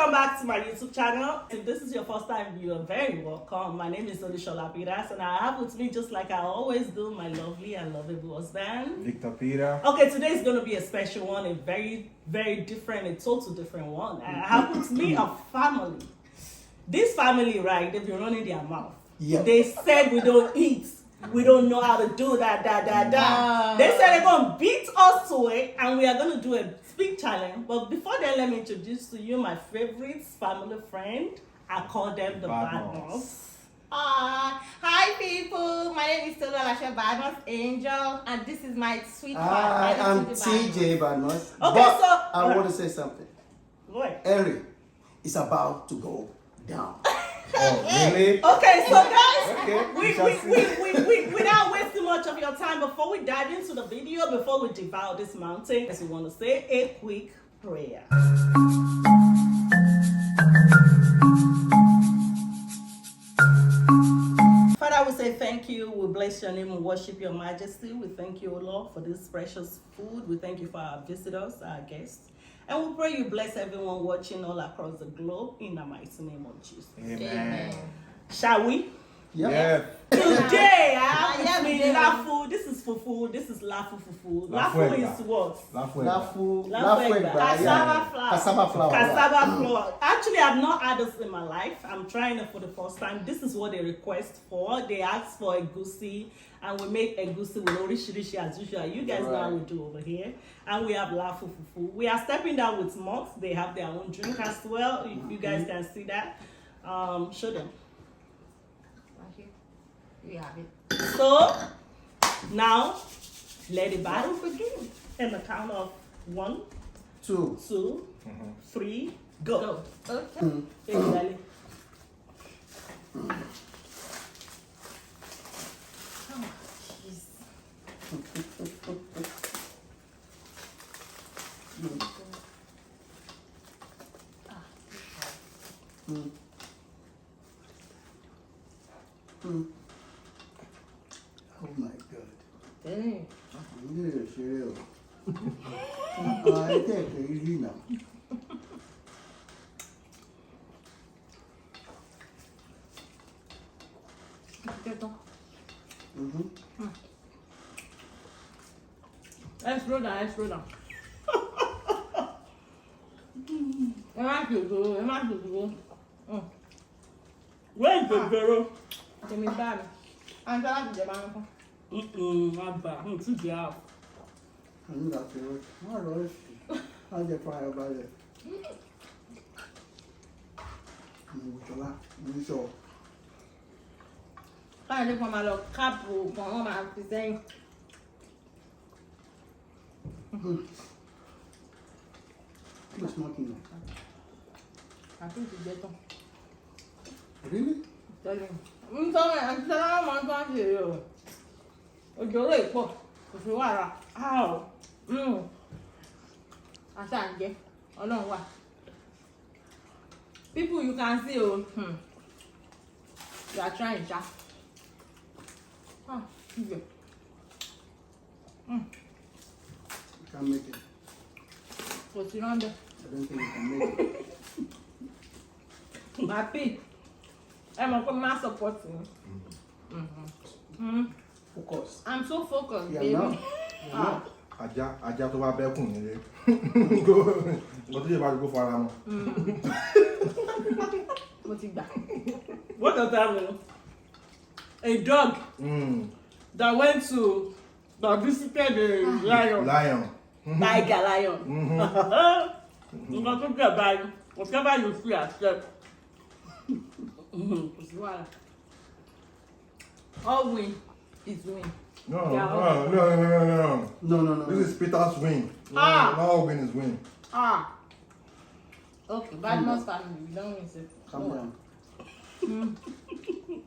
Welcome back to my YouTube channel. If this is your first time, you're very welcome. My name is Odishola Piras, and I have with me, just like I always do, my lovely and lovable husband, Victor Peter. Okay, today is going to be a special one, a very, very different, a total different one. I have with me a family. This family, right, they've been running their mouth. Yep. They said we don't eat. We don't know how to do that. They said they're going to beat us to it, and we are going to do a speak challenge. But before then, let me introduce to you my favorite family friend. I call them the Badmos. Hi people, my name is Toluwalashe Badmos Angel, and this is my sweetheart. Hi, I'm TJ Badmos. Okay, but so I want to say something. What? Henry is about to go down. Oh, really? Okay, so guys, Okay. without wasting much of your time, before we dive into the video, before we devour this mountain, we want to say a quick prayer. Father, we say thank you. We bless your name and worship your majesty. We thank you, O Lord, for this precious food. We thank you for our visitors, our guests. And we pray you bless everyone watching all across the globe in the mighty name of Jesus. Amen. Shall we? Yep. Yeah. Today, I have with me Lafu. This is Fufu. This is Lafu Fufu. Lafu is what? Lafu. Cassava flour. Cassava flour. Cassava flour. Actually, I've not had this in my life. I'm trying it for the first time. This is what they request for. They ask for EGUSI, and we make EGUSI with orishirishi as usual. You guys know how we do over here. And we have Lafu Fufu. We are stepping down with malt. They have their own drink as well. If you guys can see that, show them. We have it. So now let the battle begin. In the count of 1, 2, 2, 3, go. Okay. Exactly. Oh my God. Dang. This is real. I take it easy now. Let's slow down. Ẹ má dùdú. Where is the barrel? Tèmi bá mi. Àǹtí láti jẹ máa ń kọ́. I'm too deaf. I'm not sure. All right. I'll get fire by it. Káyọ̀ ní kí wọ́n máa lọ káàpù kan wọ́n máa fi sẹ́yìn. What's smoking now? Àti ìtìjẹ́ tán. Really? Tẹ́lẹ̀. Ń tọ́wọ́ àti tẹ́lẹ̀ máa ń tọ́ àti èrè o. Òjò lè pọ̀, kò sí wàrà. Àti àǹjẹ́, Ọlọ́run wà. People you can see o, you are trying ja. Ibẹ̀. You can't make it. Kò sí rọ́ndẹ̀. I don't think you can make it. My pig. Ẹ mọ̀ pé má support mi. Focus. I'm so focused, Yeah, baby. now. Ajá tó bá bẹ́kùn nílé. Nǹkan tó yẹ bá dúró fara mọ́. Mo ti gbà. What does that mean? A dog that visited a lion. Lion. Tiger lion. Nǹkan tó jẹ́ báyìí. Whatever you see accept. Kò sí wàrà. All win is win. No. No. This is Peter's win. Ah. No, all win is win. Okay, Badmos family, we don't win. Calm down.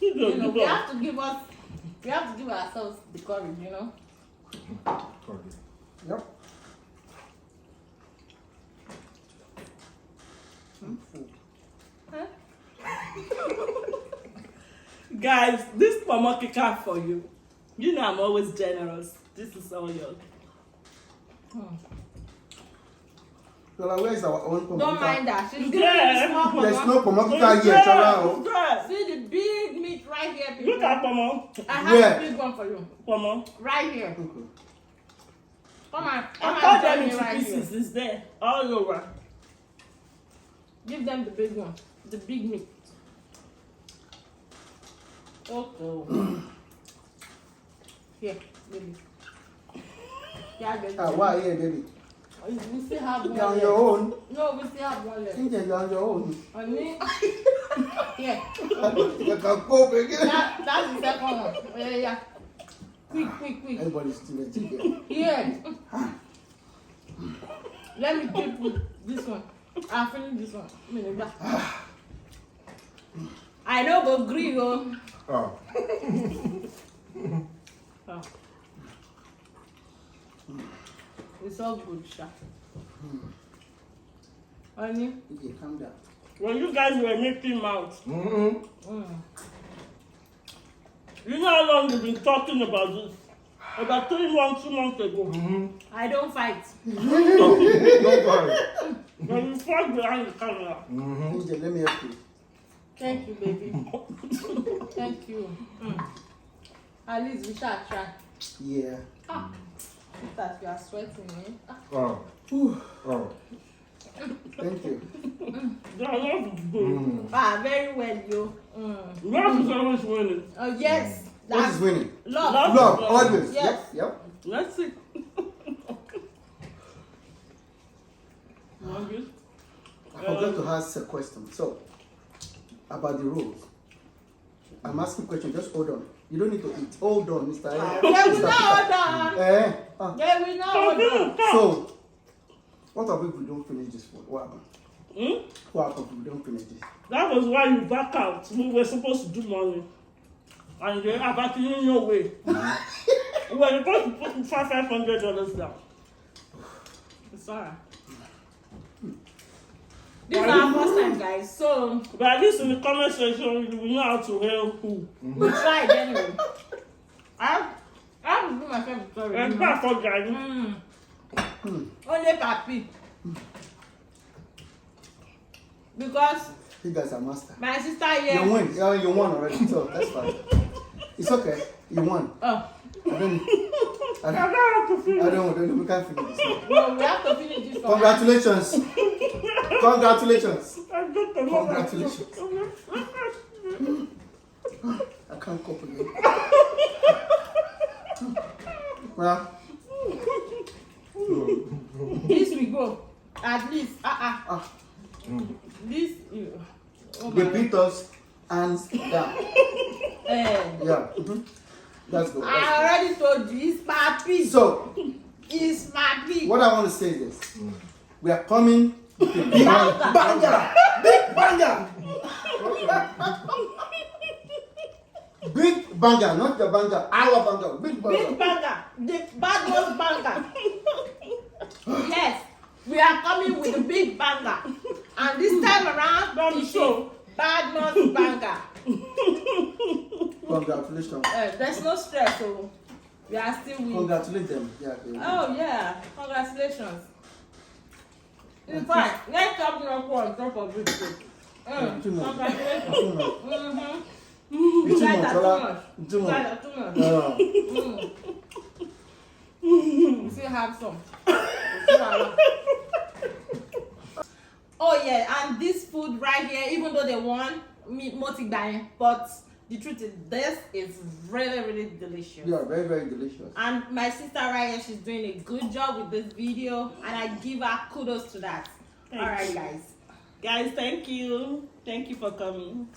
You know, we have to give ourselves the courage, you know. Okay. Yep. Huh? Guys, this pomoki card for you. You know I'm always generous. This is all yours. Lola, where is our own pomo? Don't mind that. She's giving Yeah. me small There's pomo. no pomo here, It's Chala. there. See the big meat right here, people. Look at Pomo. I have Where? a big one for you. Pomo. Right here. Okay. Come on. I Come cut on, them join me into right pieces. here. It's there. All over. Give them the big one. The big meat. Okay. Here, baby. Yeah, baby. Why here, baby? We still have one You're on left. your own. No, we still have one left. Think you're on your own. On me? Here. I don't think I can cope again. That's the second one. Yeah. Quick. Everybody's still a chicken. Here. Let me keep with this one. I'll finish this one. I know go green, oh. Oh. Oh. It's all good, Sha. Honey? Okay, calm down. When you guys were making mouth, Mm-hmm. you know how long you've been talking about this? About 2 months ago. Mm-hmm. I don't fight. Don't worry. When you fought behind the camera. Mm-hmm. Angel, let me help you. Thank you, baby. Thank you. At least we shall try. Yeah. That you are sweating, eh? Oh. Whew. Oh. Thank you. They are not good. Very well, yo. Love is always winning. Oh, yes. What is winning? Love. Love, always. Yes. Yep. Let's see. Want this? I forgot to ask a question. So, about the rules. I'm asking a question. Just hold on. You don't need to eat. Hold on, Mr. Yeah, we know that. Yeah, we know that. So, what happens if we don't finish this food? What happens? What happens if we don't finish this? That was why you back out. We were supposed to do money. And they are backing in your way. We were supposed to put $500 down. It's alright. This is our first time, guys. So, But at least in the comment section, we know how to hail who. we tried anyway. I have to do myself a story. And back for guys. Only papi. Because You guys are master. my sister here. You win. Yeah, you won already, so that's fine. It's okay. You won. Oh, I don't. I don't have to feel I don't. We can't finish this. no, we have to finish this one. Congratulations. Congratulations. I got the Congratulations. I can't cope again. Well, This we go. At least. This. Oh they my beat us hands down. Yeah. That's good. I already told you, it's papi. So, It's papi. what I want to say is this. We are coming with a big Banger. banger. Big banger. Big banger, not the banger, our banger. Big banger. Big banger. The bad one's banger. Yes. We are coming with a big banger. And this time around, Don't it's show. bad one's banger. Congratulations. There's no stress, so we are still winning. Congratulate them. Yeah, they win. Oh, yeah. Congratulations. In fact, let's top number on top of it. Too much. Congratulations. Too much. Mm-hmm. It's You too guys much, are too Ola. much. Too You guys much. are too much. No. We still have some. We still have. Oh yeah, and this food right here, even though they won multi-buying, but the truth is this is really delicious. Yeah, very, very delicious. And my sister right here, she's doing a good job with this video, and I give her kudos to that. Thank Alright you. guys. Guys, thank you. Thank you for coming.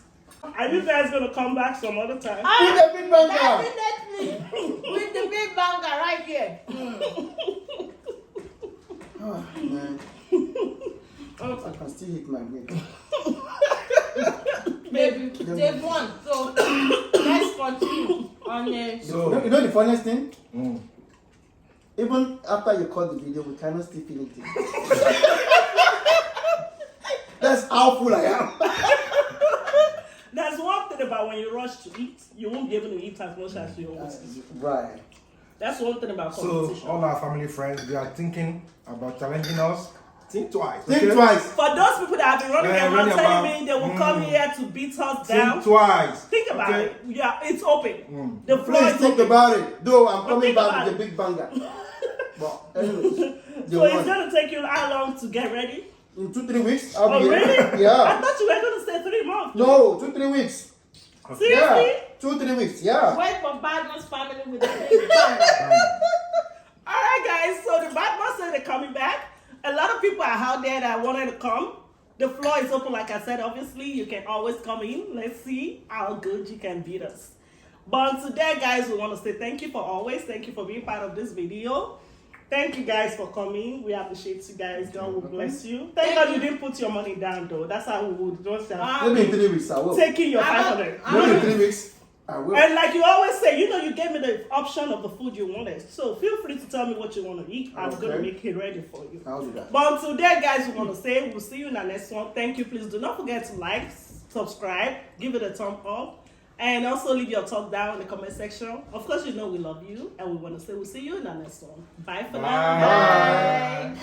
Are you guys going to come back some other time? With the big banger. Definitely with the big banger right here. Oh, man. Okay. I can still hit my meat. Baby, they've won. So let's continue on the. So, You know the funniest thing? Even after you cut the video, we cannot still finish it. That's how full I am. There's one thing about when you rush to eat, you won't be able to eat as much as you always do. Right. That's one thing about so competition. all our family friends, they are thinking about challenging us Think twice. Think okay? twice. For those people that have been running Yeah, around running telling about. me they will come here to beat us down, Think twice. think about okay? it. Yeah, it's open. The floor Please is think open. about it. Though I'm But coming think back about with a big banger. But anyways, So it's going to take you how long to get ready? in 2-3 weeks, I'll Oh, be really? here. Yeah. I thought you were going to stay 3 months. No, 2-3 weeks. Seriously? Yeah. 2-3 weeks. Yeah. Wait for Badman's family with the big bang. Alright guys, so the Batman said they're coming back. A lot of people are out there that wanted to come. The floor is open, like I said, obviously. You can always come in. Let's see how good you can beat us. But today, guys, we want to say thank you for always. Thank you for being part of this video. Thank you guys for coming. We appreciate you guys. God will bless you. Thank God you didn't put your money down though. That's how we would just Maybe in 3 weeks I will. taking your I'm not- 500. Maybe in 3 weeks I will. And like you always say, you know, you gave me the option of the food you wanted. So feel free to tell me what you want to eat. I'm going to Okay. make it ready for you. I'll do that. But today, guys, we want to say we'll see you in the next one. Thank you. Please do not forget to like, subscribe, give it a thumb up, and also leave your talk down in the comment section. Of course, you know we love you, and we want to say we'll see you in the next one. Bye for now. Bye. Bye.